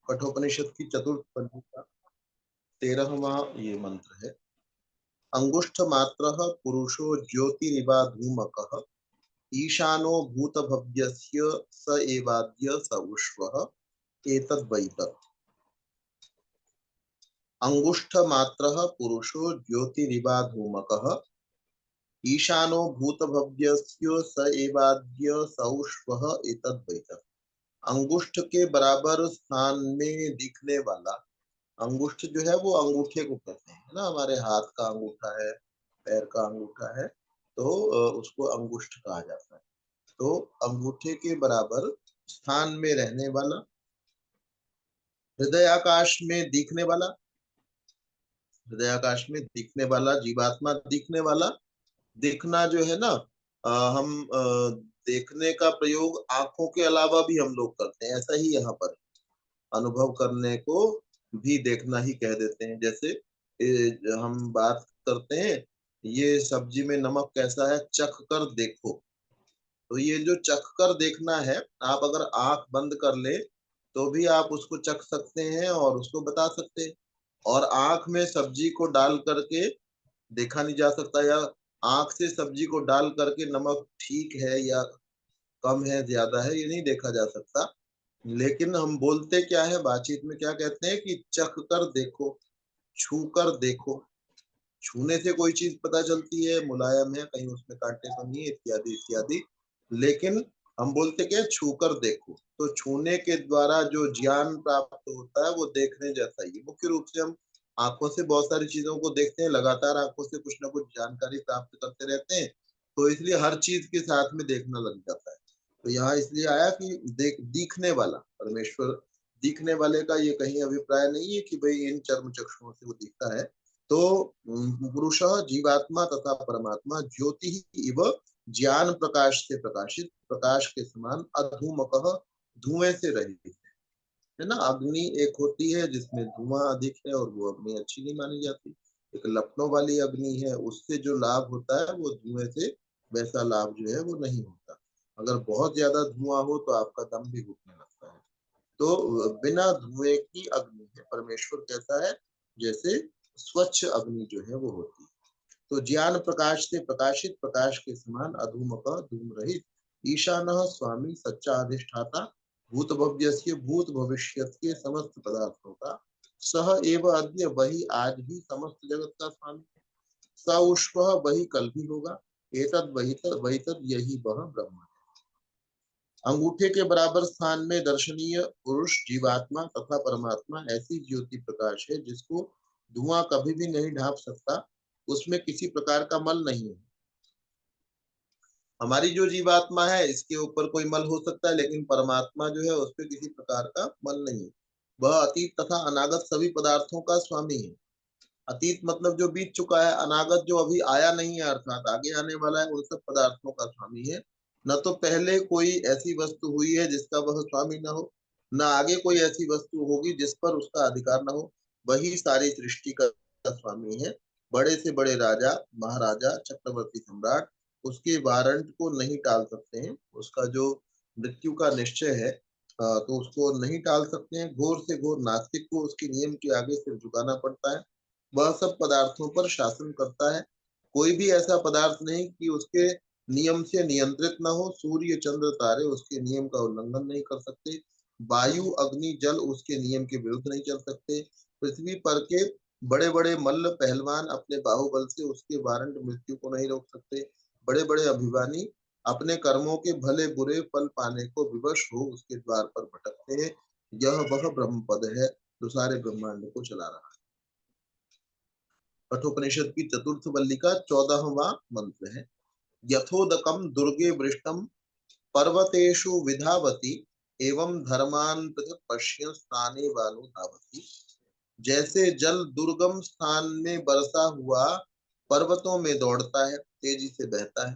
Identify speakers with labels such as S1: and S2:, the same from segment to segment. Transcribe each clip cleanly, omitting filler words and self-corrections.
S1: कठोपनिषद की चतुर्थ पंक्ति का 13वां ये मंत्र है। अंगुष्ठ मात्र पुरुषो ज्योतिरिवा धूमकः ईशानो भूतभव्यस्य स एवाद्य स उष्वः एतद्वैतत्। अंगुष्ठ मात्र पुरुषो ज्योतिरिवा धूमकः ईशानो भूतभव्यस्य स एवाद्य स उष्वः एतद्वैतत्। अंगुष्ठ के बराबर स्थान में दिखने वाला, अंगुष्ठ जो है वो अंगूठे को कहते हैं ना, हमारे हाथ का अंगूठा है, पैर का अंगूठा है, तो उसको अंगुष्ठ कहा जाता है। तो अंगूठे के बराबर स्थान में रहने वाला, हृदयाकाश में दिखने वाला, हृदयाकाश में दिखने वाला, जीवात्मा दिखने वाला। देखना जो है ना, हम देखने का प्रयोग आंखों के अलावा भी हम लोग करते हैं, ऐसा ही यहाँ पर अनुभव करने को भी देखना ही कह देते हैं। जैसे हम बात करते हैं, ये सब्जी में नमक कैसा है, चख कर देखो। तो ये जो चख कर देखना है, आप अगर आंख बंद कर ले तो भी आप उसको चख सकते हैं और उसको बता सकते हैं। और आंख में सब्जी को डाल करके देखा नहीं जा सकता, या आंख से सब्जी को डाल करके नमक ठीक है या कम है, ज्यादा है, ये नहीं देखा जा सकता। लेकिन हम बोलते क्या है, बातचीत में क्या कहते हैं कि चख कर देखो, छू कर देखो। छूने से कोई चीज पता चलती है, मुलायम है, कहीं उसमें कांटे तो नहीं है, इत्यादि इत्यादि। लेकिन हम बोलते क्या, छू कर देखो। तो छूने के द्वारा जो ज्ञान प्राप्त होता है वो देखने जैसा ही। मुख्य रूप से हम आंखों से बहुत सारी चीजों को देखते हैं, लगातार आंखों से कुछ ना कुछ जानकारी प्राप्त करते रहते हैं, तो इसलिए हर चीज के साथ में देखना लग जाता है। तो यहाँ इसलिए आया कि दिखने वाला परमेश्वर, दिखने वाले का ये कहीं अभिप्राय नहीं है कि भाई इन चर्म चक्षुओं से वो दिखता है। तो पुरुष जीवात्मा तथा परमात्मा ज्योति ही इव ज्ञान प्रकाश से प्रकाशित, प्रकाश के समान अधूमकः धुएं से रहित है ना। अग्नि एक होती है जिसमें धुआं अधिक है और वो अग्नि अच्छी नहीं मानी जाती। एक लपटों वाली अग्नि है, उससे जो लाभ होता है वो धुएं से वैसा लाभ जो है वो नहीं होता। अगर बहुत ज्यादा धुआं हो तो आपका दम भी घुटने लगता है। तो बिना धुएं की अग्नि है। परमेश्वर कैसा है, जैसे स्वच्छ अग्नि जो है वो होती है। तो ज्ञान प्रकाश से प्रकाशित, प्रकाश के समान अधूमक धूम रहित, ईशानः स्वामी सच्चा अधिष्ठाता, भूत भव्यस्य भूत भविष्यत के समस्त पदार्थों का, सह एव अद्य वही आज भी समस्त जगत का स्वामी, स उष्वः वही कल भी होगा, एतद वही तद यही वह ब्रह्म। अंगूठे के बराबर स्थान में दर्शनीय पुरुष जीवात्मा तथा परमात्मा ऐसी ज्योति प्रकाश है जिसको धुआं कभी भी नहीं ढांप सकता, उसमें किसी प्रकार का मल नहीं है। हमारी जो जीवात्मा है इसके ऊपर कोई मल हो सकता है, लेकिन परमात्मा जो है उस पर किसी प्रकार का मल नहीं है। वह अतीत तथा अनागत सभी पदार्थों का स्वामी है। अतीत मतलब जो बीत चुका है, अनागत जो अभी आया नहीं है अर्थात आगे आने वाला है, उन सब पदार्थों का स्वामी है। न तो पहले कोई ऐसी वस्तु हुई है जिसका वह स्वामी न हो, न आगे कोई ऐसी वस्तु होगी जिस पर उसका अधिकार न हो। वही सारी सृष्टि का स्वामी है। बड़े से बड़े राजा महाराजा चक्रवर्ती सम्राट उसके वारंट को नहीं टाल सकते हैं। उसका जो मृत्यु का निश्चय है तो उसको नहीं टाल सकते हैं। घोर से घोर नास्तिक को उसके नियम के आगे सिर झुकाना पड़ता है। वह सब पदार्थों पर शासन करता है। कोई भी ऐसा पदार्थ नहीं कि उसके नियम से नियंत्रित न हो। सूर्य चंद्र तारे उसके नियम का उल्लंघन नहीं कर सकते। वायु अग्नि जल उसके नियम के विरुद्ध नहीं चल सकते। पृथ्वी पर के बड़े बड़े मल्ल पहलवान अपने बाहुबल से उसके वारंट मृत्यु को नहीं रोक सकते। बड़े बड़े अभिमानी अपने कर्मों के भले बुरे फल पाने को विवश हो उसके द्वार पर भटकते हैं। यह वह ब्रह्म पद है जो सारे ब्रह्मांड को चला रहा है। कठोपनिषद की चतुर्थ वल्ली का 14वां मंत्र है। यथोदकम दुर्गे वृष्टम पर्वतेषु विधावती एवं धर्मान पृथक पश्य स्थाने वानुधावती। जैसे जल दुर्गम स्थान में बरसा हुआ पर्वतों में दौड़ता है, तेजी से बहता है।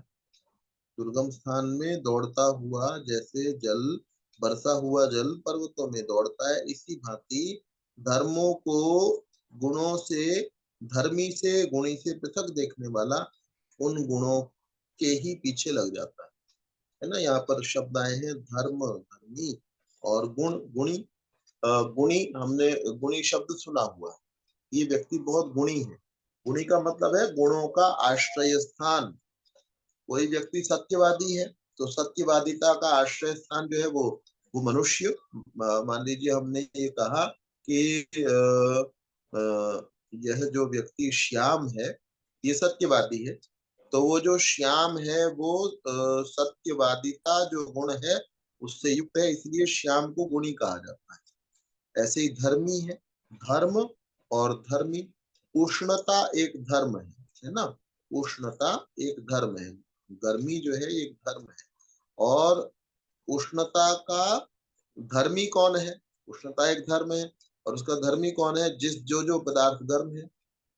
S1: दुर्गम स्थान में दौड़ता हुआ जैसे जल, बरसा हुआ जल पर्वतों में दौड़ता है, इसी भांति धर्मों को गुणों से, धर्मी से गुणी से पृथक देखने वाला उन गुणों के ही पीछे लग जाता है ना। यहाँ पर शब्द आए हैं धर्म धर्मी और गुण गुणी। गुणी, हमने गुणी शब्द सुना हुआ है। ये व्यक्ति बहुत गुणी है। गुणी का मतलब है गुणों का आश्रय स्थान। कोई व्यक्ति सत्यवादी है तो सत्यवादिता का आश्रय स्थान जो है वो मनुष्य। मान लीजिए हमने ये कहा कि यह जो व्यक्ति श्याम है ये सत्यवादी है, तो वो जो श्याम है वो सत्यवादिता जो गुण है उससे युक्त है, इसलिए श्याम को गुणी कहा जाता है। ऐसे ही धर्मी है, धर्म और धर्मी। उष्णता एक धर्म है ना। उष्णता एक धर्म है। गर्मी जो है एक धर्म है। और उष्णता का धर्मी कौन है? उष्णता एक धर्म है और उसका धर्मी कौन है? जो पदार्थ धर्म है।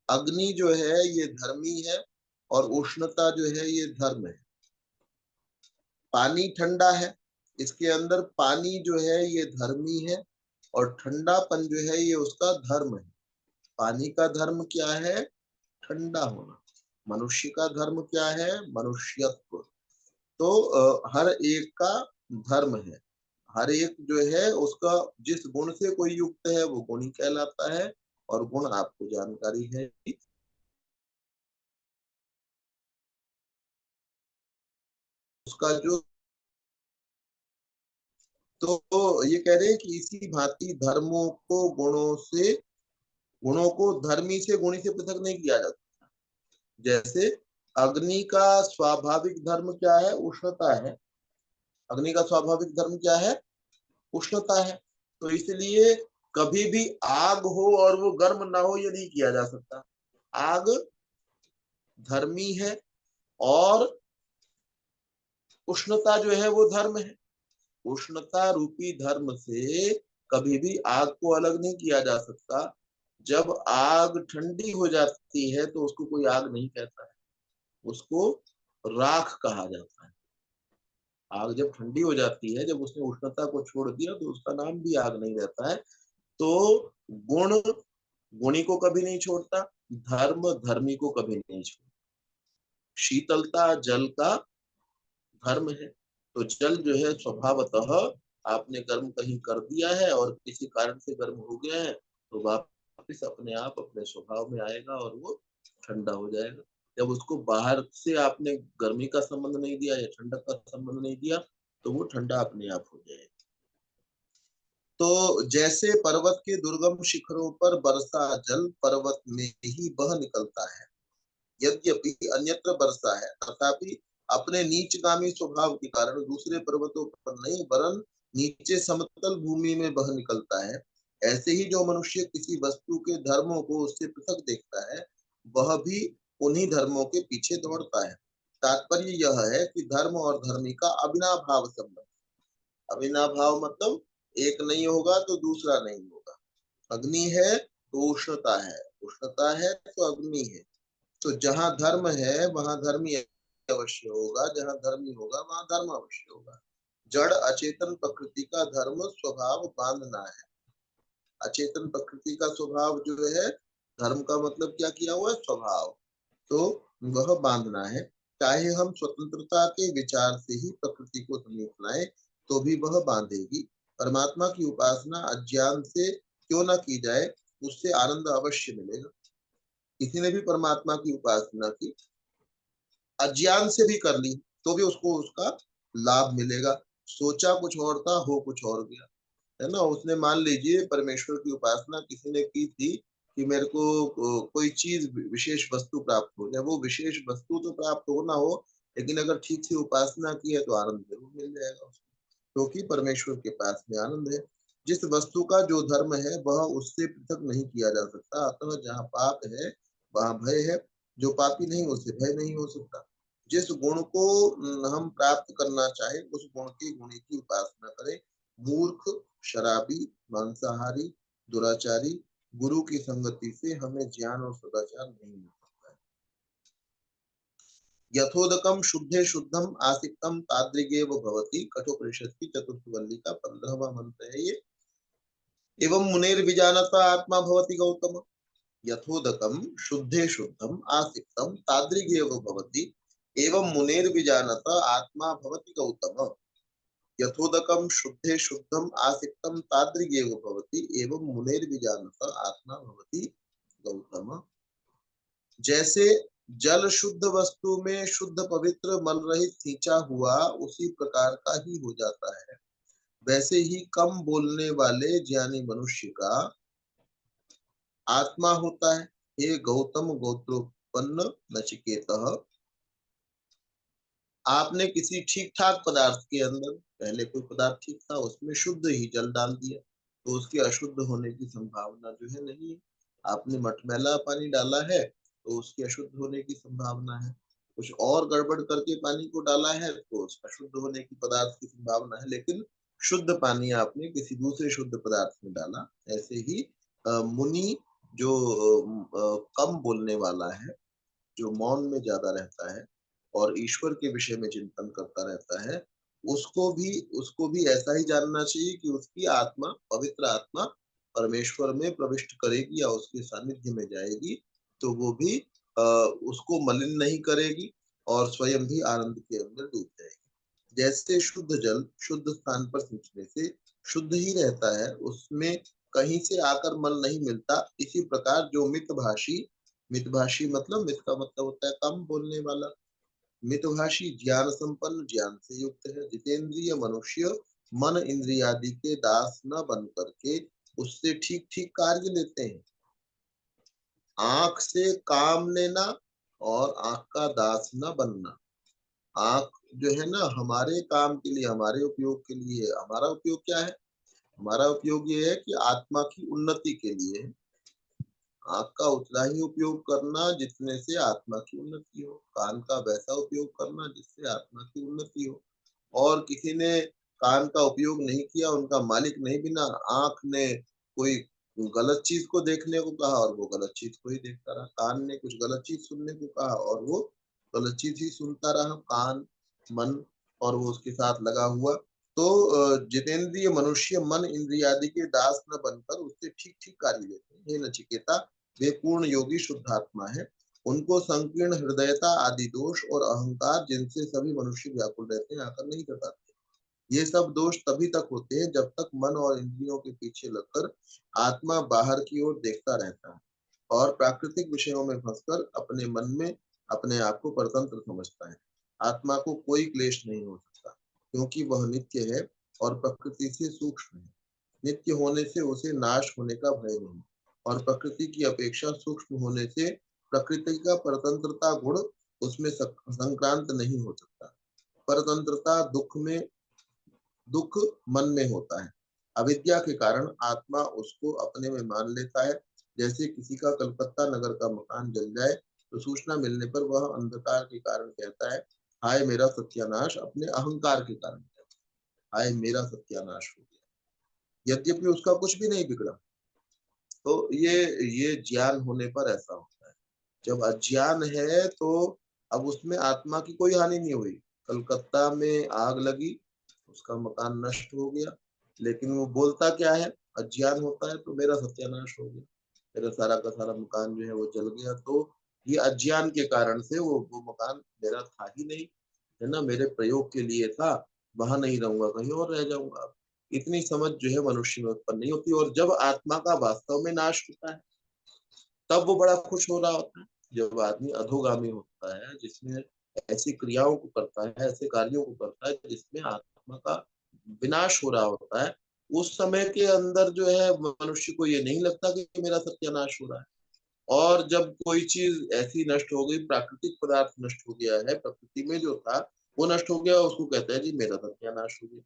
S1: अग्नि जो है ये धर्मी है और उष्णता जो है ये धर्म है। पानी ठंडा है, इसके अंदर पानी जो है ये धर्मी है और ठंडापन जो है ये उसका धर्म है। पानी का धर्म क्या है? ठंडा होना। मनुष्य का धर्म क्या है? मनुष्यत्व। तो हर एक का धर्म है। हर एक जो है उसका जिस गुण से कोई युक्त है वो गुणी कहलाता है। और गुण आपको जानकारी है उसका जो। तो ये कह रहे हैं कि इसी भांति धर्मों को गुणों को धर्मी से गुणी से पृथक नहीं किया जाता। जैसे अग्नि का स्वाभाविक धर्म क्या है? उष्णता है। अग्नि का स्वाभाविक धर्म क्या है? उष्णता है। तो इसलिए कभी भी आग हो और वो गर्म ना हो ये नहीं किया जा सकता। आग धर्मी है और उष्णता जो है वो धर्म है। उष्णता रूपी धर्म से कभी भी आग को अलग नहीं किया जा सकता। जब आग ठंडी हो जाती है तो उसको कोई आग नहीं कहता है, उसको राख कहा जाता है। आग जब ठंडी हो जाती है, जब उसने उष्णता को छोड़ दिया तो उसका नाम भी आग नहीं रहता है। तो गुण गुणी को कभी नहीं छोड़ता, धर्म धर्मी को कभी नहीं छोड़ता। शीतलता जल का धर्म है। तो जल जो है स्वभावतः आपने गर्म कहीं कर दिया है और किसी कारण से गर्म हो गया है तो वापस अपने आप अपने स्वभाव में आएगा और वो ठंडा हो जाएगा। जब उसको बाहर से आपने गर्मी का संबंध नहीं दिया या ठंडक का संबंध नहीं दिया तो वो ठंडा अपने आप हो जाएगा। तो जैसे पर्वत के दुर्गम शिखरों पर वर्षा जल पर्वत में ही बह निकलता है, यद्यपि अन्यत्र वर्षा है, तथापि अपने नीचगामी स्वभाव के कारण दूसरे पर्वतों पर नहीं वरन नीचे समतल भूमि में बह निकलता है। ऐसे ही जो मनुष्य किसी वस्तु के धर्मों को उससे पृथक देखता है वह भी उन्हीं धर्मों के पीछे दौड़ता है। तात्पर्य यह है कि धर्म और धर्मी का अविनाभाव संबंध। अविनाभाव मतलब एक नहीं होगा तो दूसरा नहीं होगा। अग्नि है तो उष्णता है, उष्णता है तो अग्नि है। तो जहां धर्म है वहां धर्मी अवश्य होगा, जहां धर्मी होगा वहां धर्म अवश्य होगा। जड़ अचेतन प्रकृति का धर्म स्वभाव बांधना है। अचेतन प्रकृति का स्वभाव जो है, धर्म का मतलब क्या किया हुआ है? स्वभाव। तो वह बांधना है। चाहे हम स्वतंत्रता के विचार से ही प्रकृति को समीप लाए तो भी वह बांधेगी। परमात्मा की उपासना अज्ञान से क्यों न की जाए, उससे आनंद अवश्य मिलेगा। किसी ने भी परमात्मा की उपासना की, अज्ञान से भी कर ली तो भी उसको उसका लाभ मिलेगा। सोचा कुछ और था, हो कुछ और गया, है ना। उसने मान लीजिए परमेश्वर की उपासना किसी ने की थी कि मेरे को कोई चीज विशेष वस्तु प्राप्त हो जाए। वो विशेष वस्तु तो प्राप्त हो ना हो, लेकिन अगर ठीक से उपासना की है तो आनंद जरूर मिल जाएगा उसको, क्योंकि परमेश्वर के पास में आनंद है। जिस वस्तु का जो धर्म है वह उससे पृथक नहीं किया जा सकता। अतः जहाँ पाप है वहाँ भय है, जो पापी नहीं उससे भय नहीं हो सकता। जिस गुण को हम प्राप्त करना चाहे उस गुण के गुणी की उपासना करें। मूर्ख, शराबी, मांसाहारी, दुराचारी, गुरु की संगति से हमें ज्ञान और सदाचार नहीं मिल सकता है। यथोदकम शुद्धे शुद्धम आसिक्तम तादृगेव भवति, कठोपनिषद की चतुर्थ वल्ली का 15वां मंत्र है ये। एवं मुनेर्विजानता आत्मा भवति गौतम। यथोदकम शुद्धे शुद्धम आसिक्तम तादृगेव भवति, एवं मुनेर्विजानता आत्मा भवति गौतम। यथोदकम शुद्धे शुद्धम आसिक्तम तादृगेव भवति एवं मुनेर्विजानत आत्मा भवति गौतम। जैसे जल शुद्ध वस्तु में शुद्ध पवित्र मल रहित सींचा हुआ उसी प्रकार का ही हो जाता है, वैसे ही कम बोलने वाले ज्ञानी मनुष्य का आत्मा होता है। हे गौतम गोत्रोत्पन्न नचिकेतः, आपने किसी ठीक ठाक पदार्थ के अंदर, पहले कोई पदार्थ ठीक था उसमें शुद्ध ही जल डाल दिया तो उसके अशुद्ध होने की संभावना जो है नहीं है। आपने मटमैला पानी डाला है तो उसके अशुद्ध होने की संभावना है। कुछ और गड़बड़ करके पानी को डाला है तो उसका शुद्ध होने की पदार्थ की संभावना है। लेकिन शुद्ध पानी आपने किसी दूसरे शुद्ध पदार्थ में डाला। ऐसे ही मुनि जो कम बोलने वाला है, जो मौन में ज्यादा रहता है और ईश्वर के विषय में चिंतन करता रहता है, उसको भी ऐसा ही जानना चाहिए कि उसकी आत्मा, पवित्र आत्मा परमेश्वर में प्रविष्ट करेगी या उसके सानिध्य में जाएगी तो वो भी उसको मलिन नहीं करेगी और स्वयं भी आनंद के अंदर डूब जाएगी। जैसे शुद्ध जल शुद्ध स्थान पर सींचने से शुद्ध ही रहता है, उसमें कहीं से आकर मल नहीं मिलता, इसी प्रकार जो मितभाषी, मितभाषी मतलब, मित का मतलब होता है कम बोलने वाला, मितभाषी ज्ञान संपन्न, ज्ञान से युक्त है। जितेंद्रिय मनुष्य मन इंद्रियादि के दास न बन करके उससे ठीक ठीक कार्य लेते हैं। आंख से काम लेना और आंख का दास न बनना। आंख जो है ना हमारे काम के लिए, हमारे उपयोग के लिए, हमारा उपयोग क्या है? हमारा उपयोग ये है कि आत्मा की उन्नति के लिए है। आंख का उतना ही उपयोग करना जितने से आत्मा की उन्नति हो, कान का वैसा उपयोग करना जिससे आत्मा की उन्नति हो। और किसी ने कान का उपयोग नहीं किया, उनका मालिक नहीं बिना, आंख ने कोई गलत चीज को देखने को कहा और वो गलत चीज को ही देखता रहा, कान ने कुछ गलत चीज सुनने को कहा और वो गलत चीज ही सुनता रहा, कान मन और वो उसके साथ लगा हुआ। तो जितेंद्रिय मनुष्य मन इंद्रियादि के दास न बनकर उससे ठीक ठीक कार्य लेते हैं। हे नचिकेता, वे पूर्ण योगी शुद्धात्मा है। उनको संकीर्ण हृदयता आदि दोष और अहंकार जिनसे सभी मनुष्य व्याकुल रहते हैं आकर नहीं जताते। ये सब दोष तभी तक होते हैं जब तक मन और इंद्रियों के पीछे लगकर आत्मा बाहर की ओर देखता रहता है और प्राकृतिक विषयों में फंसकर अपने मन में अपने आप को परतंत्र समझता है। आत्मा को कोई क्लेश नहीं हो सकता क्योंकि वह नित्य है और प्रकृति से सूक्ष्म है। नित्य होने से उसे नाश होने का भय नहीं और प्रकृति की अपेक्षा सूक्ष्म होने से प्रकृति का परतंत्रता गुण उसमें संक्रांत नहीं हो सकता। परतंत्रता दुख मन में होता है। अविद्या के कारण आत्मा उसको अपने में मान लेता है। जैसे किसी का कलकत्ता नगर का मकान जल जाए तो सूचना मिलने पर वह अंधकार के कारण कहता है, हाय मेरा सत्यानाश, अपने अहंकार के कारण कहता है, हाय मेरा सत्यानाश हो गया, यद्यपि उसका कुछ भी नहीं बिगड़ा। तो ये ज्ञान होने पर ऐसा होता है। जब अज्ञान है तो अब उसमें आत्मा की कोई हानि नहीं हुई। कलकत्ता में आग लगी, उसका मकान नष्ट हो गया, लेकिन वो बोलता क्या है? अज्ञान होता है तो मेरा सत्यानाश हो गया, मेरा सारा का सारा मकान जो है वो जल गया। तो ये अज्ञान के कारण से वो मकान मेरा था ही नहीं, है ना, मेरे प्रयोग के लिए था, वहां नहीं रहूंगा, कहीं और रह जाऊंगा। इतनी समझ जो है मनुष्य में उत्पन्न नहीं होती। और जब आत्मा का वास्तव में नाश होता है तब वो बड़ा खुश हो रहा होता है। जब आदमी अधोगामी होता है, जिसमें ऐसी क्रियाओं को करता है, ऐसे कार्यों को करता है जिसमें आत्मा का विनाश हो रहा होता है, उस समय के अंदर जो है मनुष्य को ये नहीं लगता कि मेरा सत्यानाश हो रहा है। और जब कोई चीज ऐसी नष्ट हो गई, प्राकृतिक पदार्थ नष्ट हो गया है, प्रकृति में जो था वो नष्ट हो गया, उसको कहता है जी मेरा सत्यानाश हो गया,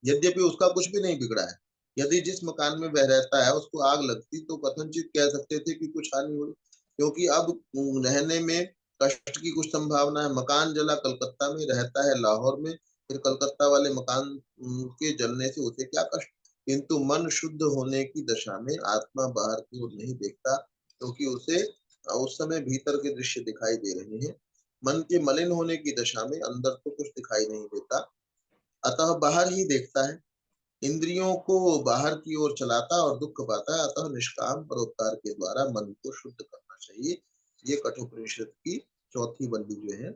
S1: यद्यपि उसका कुछ भी नहीं बिगड़ा है। यदि जिस मकान में वह रहता है उसको आग लगती तो कथनचित कह सकते थे कि कुछ हानि हुई, क्योंकि अब रहने में कष्ट की कुछ संभावना है। मकान जला, कलकत्ता में रहता है लाहौर में, फिर कलकत्ता वाले मकान के जलने से उसे क्या कष्ट। किंतु मन शुद्ध होने की दशा में आत्मा बाहर की ओर नहीं देखता, क्योंकि उसे उस समय भीतर के दृश्य दिखाई दे रहे हैं। मन के मलिन होने की दशा में अंदर तो कुछ दिखाई नहीं देता, अतः बाहर ही देखता है। इंद्रियों को बाहर की ओर चलाता और दुख पाता है, अतः निष्काम परोपकार के द्वारा मन को शुद्ध करना चाहिए। ये कठोपनिषद की चौथी बल्ली जो है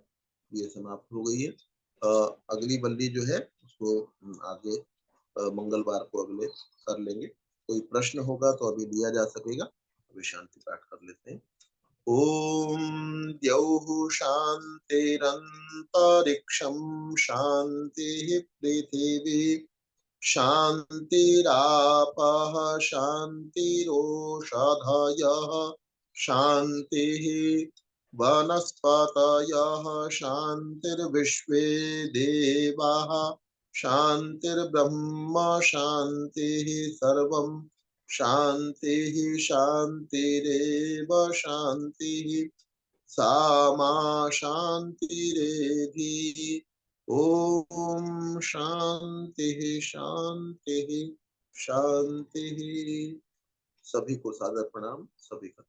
S1: ये समाप्त हो गई है। अगली बल्ली जो है इसको आगे मंगलवार को अगले कर लेंगे। कोई प्रश्न होगा तो अभी लिया जा सकेगा। अभी शांति पाठ कर लेते हैं। ओम द्यौः शान्तिरन्तरिक्षं शान्तिः पृथिवी शान्तिरापः शान्तिरोषधयः शान्तिः वनस्पतयः शान्तिर्विश्वे देवाः शान्तिर्ब्रह्म शान्तिः सर्वं शान्तिः शान्तिरेव शान्तिः सा मा शान्तिरेधि। ओम शांति शांति शांति। सभी को सादर प्रणाम। सभी का